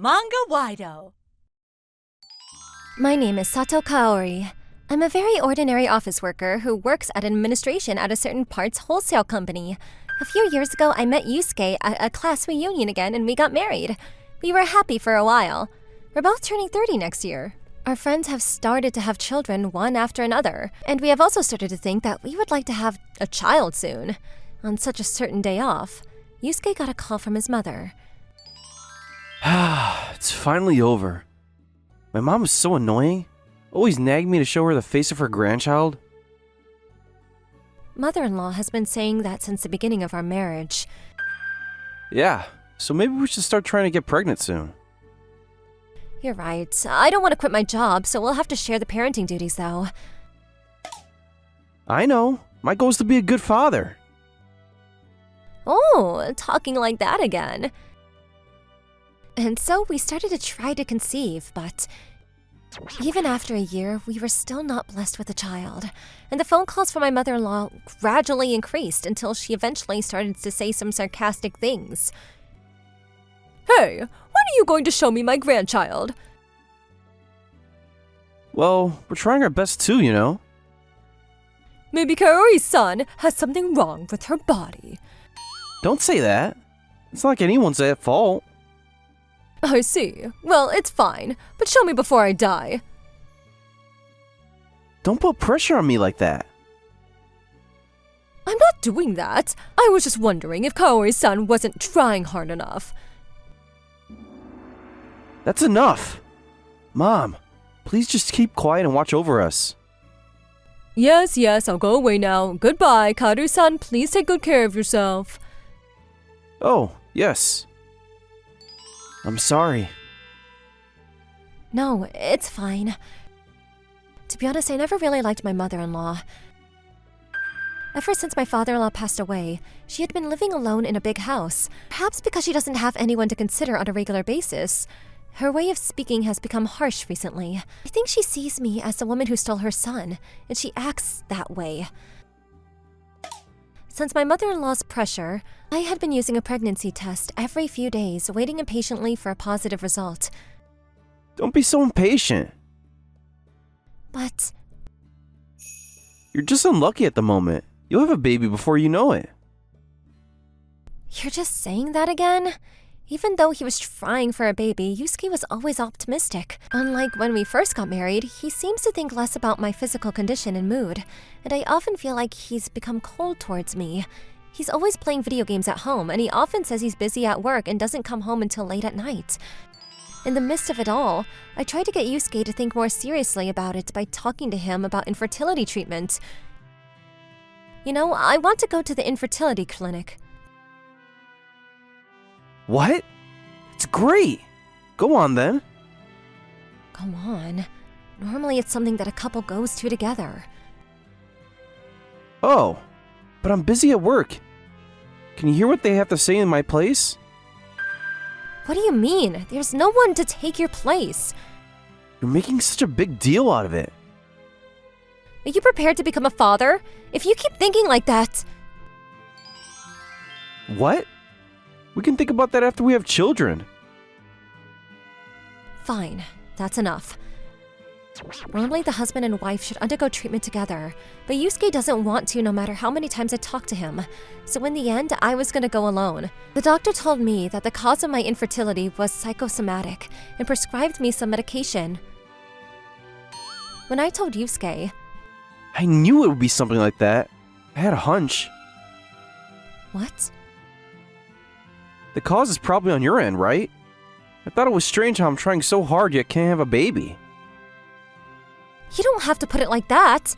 Manga-Waido. My name is Sato Kaori. I'm a very ordinary office worker who works at administration at a certain parts wholesale company. A few years ago, I met Yusuke at a class reunion again and we got married. We were happy for a while. We're both turning 30 next year. Our friends have started to have children one after another, and we have also started to think that we would like to have a child soon. On such a certain day off, Yusuke got a call from his mother. It's finally over. My mom is so annoying. Always nagged me to show her the face of her grandchild. Mother-in-law has been saying that since the beginning of our marriage. Yeah, so maybe we should start trying to get pregnant soon. You're right. I don't want to quit my job, so we'll have to share the parenting duties, though. I know. My goal is to be a good father. Oh, talking like that again. And so we started to try to conceive, but even after a year, we were still not blessed with a child. And the phone calls from my mother-in-law gradually increased until she eventually started to say some sarcastic things. Hey, when are you going to show me my grandchild? Well, we're trying our best too, you know. Maybe Kaori's-san has something wrong with her body. Don't say that. It's not like anyone's at fault. I see. Well, it's fine, but show me before I die. Don't put pressure on me like that. I'm not doing that. I was just wondering if Kaori-san wasn't trying hard enough. That's enough. Mom, please just keep quiet and watch over us. Yes, I'll go away now. Goodbye, Kaoru-san. Please take good care of yourself. Oh, yes. I'm sorry. No, it's fine. To be honest, I never really liked my mother-in-law. Ever since my father-in-law passed away, she had been living alone in a big house, perhaps because she doesn't have anyone to consider on a regular basis. Her way of speaking has become harsh recently. I think she sees me as the woman who stole her son, and she acts that way. Since my mother-in-law's pressure, I had been using a pregnancy test every few days, waiting impatiently for a positive result. Don't be so impatient. But You're just unlucky at the moment. You'll have a baby before you know it. you're just saying that again? Even though he was trying for a baby, Yusuke was always optimistic. Unlike when we first got married, he seems to think less about my physical condition and mood, and I often feel like he's become cold towards me. He's always playing video games at home, and he often says he's busy at work and doesn't come home until late at night. In the midst of it all, I tried to get Yusuke to think more seriously about it by talking to him about infertility treatment. You know, I want to go to the infertility clinic. What? It's great. Go on then. Come on. Normally it's something that a couple goes to together. Oh, but I'm busy at work. Can you hear what they have to say in my place? What do you mean? There's no one to take your place. You're making such a big deal out of it. Are you prepared to become a father? If you keep thinking like that... What? We can think about that after we have children. Fine, that's enough. Normally the husband and wife should undergo treatment together, but Yusuke doesn't want to no matter how many times I talk to him. So in the end, I was gonna go alone. The doctor told me that the cause of my infertility was psychosomatic and prescribed me some medication. When I told Yusuke, I knew it would be something like that. I had a hunch. "What?" The cause is probably on your end, right? I thought it was strange how I'm trying so hard yet can't have a baby. You don't have to put it like that.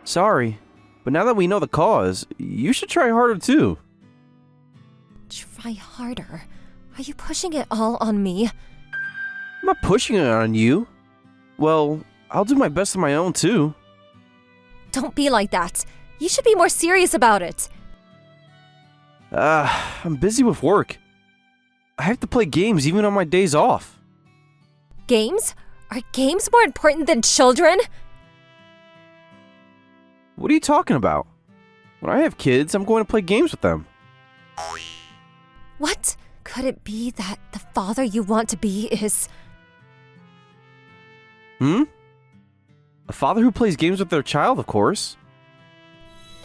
Sorry, but now that we know the cause, you should try harder too. Try harder. Are you pushing it all on me? I'm not pushing it on you. Well, I'll do my best on my own too. Don't be like that. You should be more serious about it. I'm busy with work. I have to play games even on my days off. Games? Are games more important than children? What are you talking about? When I have kids, I'm going to play games with them. What? Could it be that the father you want to be is... A father who plays games with their child, of course.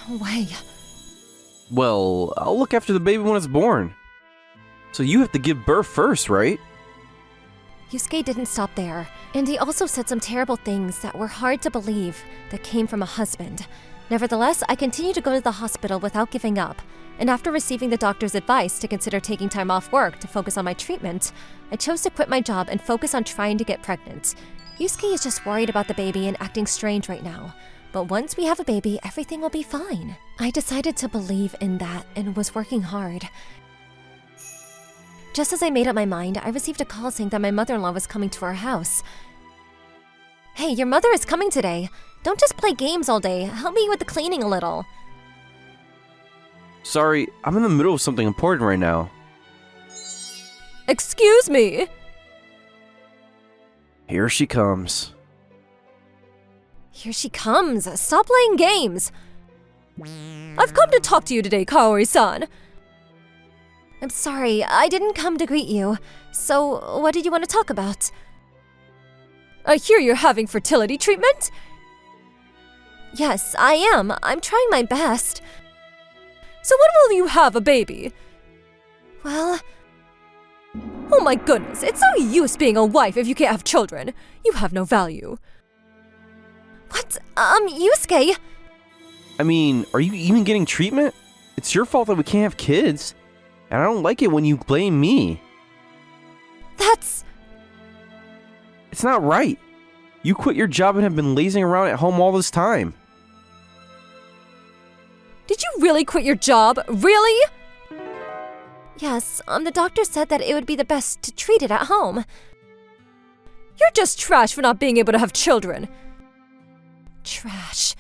No way. Well, I'll look after the baby when it's born. So you have to give birth first, right? Yusuke didn't stop there, and he also said some terrible things that were hard to believe that came from a husband. Nevertheless, I continued to go to the hospital without giving up, and after receiving the doctor's advice to consider taking time off work to focus on my treatment, I chose to quit my job and focus on trying to get pregnant. Yusuke is just worried about the baby and acting strange right now, but once we have a baby, everything will be fine. I decided to believe in that and was working hard. Just as I made up my mind, I received a call saying that my mother-in-law was coming to our house. Hey, your mother is coming today. Don't just play games all day. Help me with the cleaning a little. Sorry, I'm in the middle of something important right now. Excuse me? Here she comes. Here she comes. Stop playing games. I've come to talk to you today, Kaori-san. I'm sorry, I didn't come to greet you. So, what did you want to talk about? I hear you're having fertility treatment? Yes, I am. I'm trying my best. So when will you have a baby? Well... Oh my goodness, it's no use being a wife if you can't have children. You have no value. What? Yusuke? I mean, are you even getting treatment? It's your fault that we can't have kids. And I don't like it when you blame me. That's... It's not right. You quit your job and have been lazing around at home all this time. Did you really quit your job? Really? Yes, the doctor said that it would be the best to treat it at home. You're just trash for not being able to have children. Trash.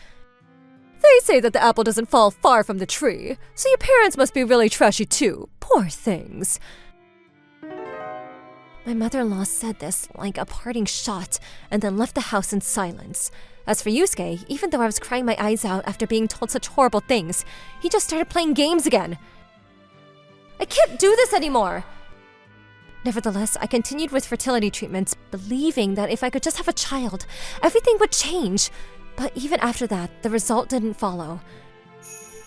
They say that the apple doesn't fall far from the tree, so your parents must be really trashy too. Poor things. My mother-in-law said this like a parting shot and then left the house in silence. As for Yusuke, even though I was crying my eyes out after being told such horrible things, he just started playing games again. I can't do this anymore! Nevertheless, I continued with fertility treatments, believing that if I could just have a child, everything would change. But even after that, the result didn't follow.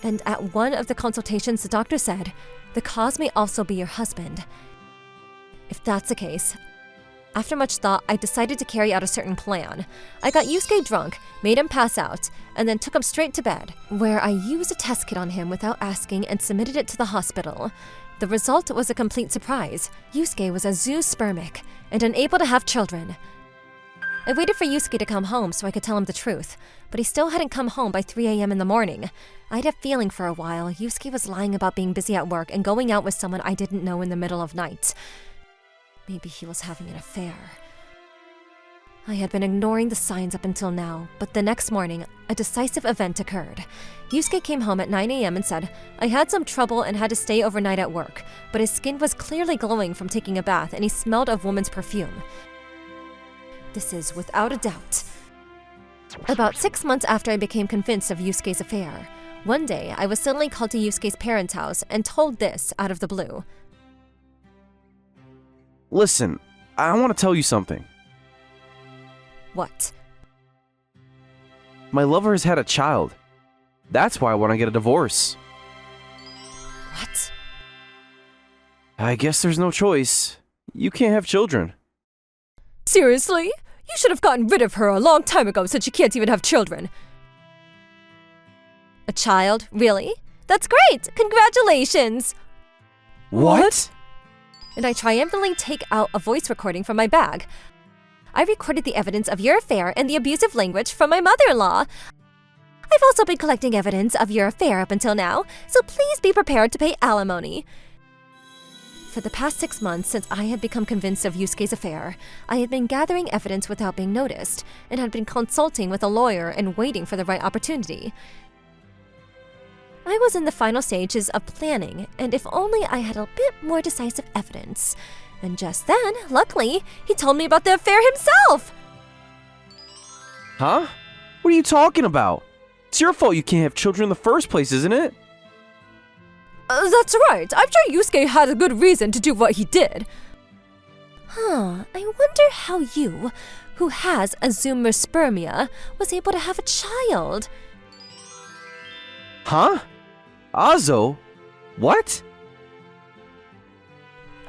And at one of the consultations, the doctor said, the cause may also be your husband. If that's the case, after much thought, I decided to carry out a certain plan. I got Yusuke drunk, made him pass out, and then took him straight to bed, where I used a test kit on him without asking and submitted it to the hospital. The result was a complete surprise. Yusuke was a zoospermic and unable to have children. I waited for Yusuke to come home so I could tell him the truth, but he still hadn't come home by 3 a.m. in the morning. I had a feeling for a while Yusuke was lying about being busy at work and going out with someone I didn't know in the middle of night. Maybe he was having an affair. I had been ignoring the signs up until now, but the next morning, a decisive event occurred. Yusuke came home at 9 a.m. and said, I had some trouble and had to stay overnight at work, but his skin was clearly glowing from taking a bath and he smelled of woman's perfume. This is without a doubt. About 6 months after I became convinced of Yusuke's affair, one day I was suddenly called to Yusuke's parents' house and told this out of the blue. Listen, I want to tell you something. What? My lover has had a child. That's why I want to get a divorce. What? I guess there's no choice. You can't have children. Seriously? You should have gotten rid of her a long time ago since she can't even have children. A child? Really? That's great! Congratulations! What? And I triumphantly take out a voice recording from my bag. I recorded the evidence of your affair and the abusive language from my mother-in-law. I've also been collecting evidence of your affair up until now, so please be prepared to pay alimony. For the past 6 months since I had become convinced of Yusuke's affair, I had been gathering evidence without being noticed, and had been consulting with a lawyer and waiting for the right opportunity. I was in the final stages of planning, and if only I had a bit more decisive evidence. And just then, luckily, he told me about the affair himself! Huh? What are you talking about? It's your fault you can't have children in the first place, isn't it? That's right. I'm sure Yusuke had a good reason to do what he did. I wonder how you, who has azumerspermia, was able to have a child. Huh? Azo? What?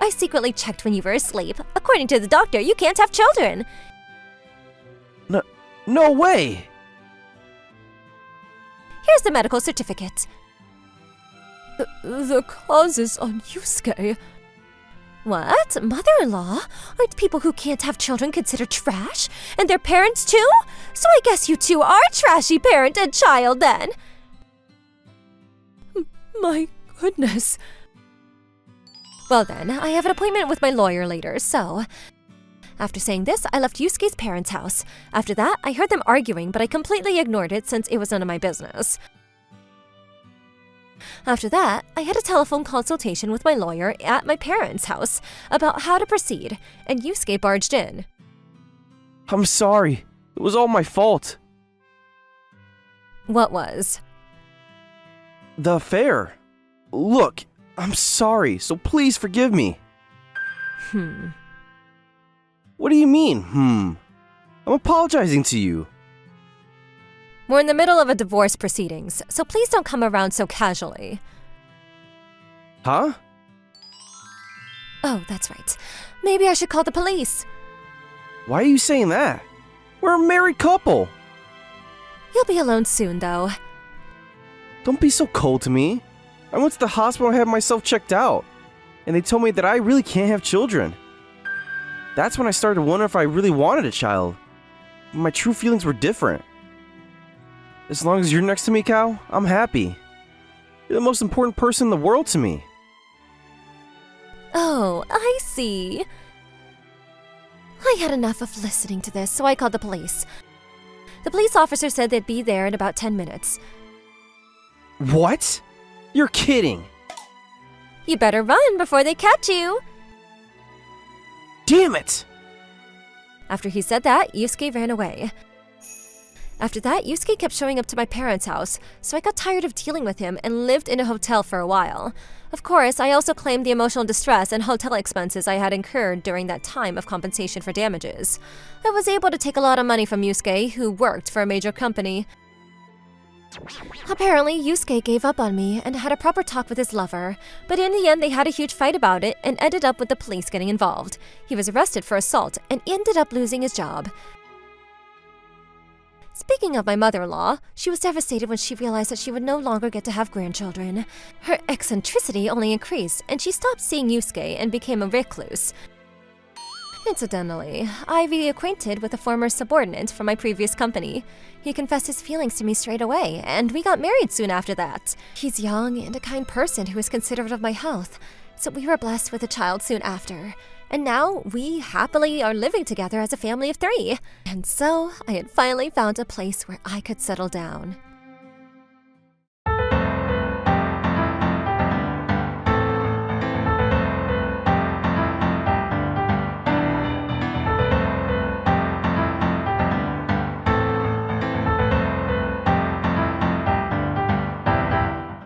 I secretly checked when you were asleep. According to the doctor, you can't have children. No way! Here's the medical certificate. The cause is on Yusuke. What? Mother-in-law? Aren't people who can't have children considered trash? And their parents too? So I guess you two are trashy parent and child then. My goodness. Well then, I have an appointment with my lawyer later, so... After saying this, I left Yusuke's parents' house. After that, I heard them arguing, but I completely ignored it since it was none of my business. After that, I had a telephone consultation with my lawyer at my parents' house about how to proceed, and Yusuke barged in. I'm sorry. It was all my fault. What was? The affair. Look, I'm sorry, so please forgive me. What do you mean, I'm apologizing to you. We're in the middle of a divorce proceedings, so please don't come around so casually. Huh? Oh, that's right. Maybe I should call the police. Why are you saying that? We're a married couple. You'll be alone soon, though. Don't be so cold to me. I went to the hospital and had myself checked out, and they told me that I really can't have children. That's when I started to wonder if I really wanted a child. My true feelings were different. As long as you're next to me, Cal, I'm happy. You're the most important person in the world to me. Oh, I see. I had enough of listening to this, so I called the police. The police officer said they'd be there in about 10 minutes. What? You're kidding. You better run before they catch you. Damn it! After he said that, Yusuke ran away. After that, Yusuke kept showing up to my parents' house, so I got tired of dealing with him and lived in a hotel for a while. Of course, I also claimed the emotional distress and hotel expenses I had incurred during that time of compensation for damages. I was able to take a lot of money from Yusuke, who worked for a major company. Apparently, Yusuke gave up on me and had a proper talk with his lover, but in the end they had a huge fight about it and ended up with the police getting involved. He was arrested for assault and ended up losing his job. Speaking of my mother-in-law, she was devastated when she realized that she would no longer get to have grandchildren. Her eccentricity only increased, and she stopped seeing Yusuke and became a recluse. Incidentally, I reacquainted with a former subordinate from my previous company. He confessed his feelings to me straight away, and we got married soon after that. He's young and a kind person who is considerate of my health, so we were blessed with a child soon after. And now we happily are living together as a family of 3. And so I had finally found a place where I could settle down.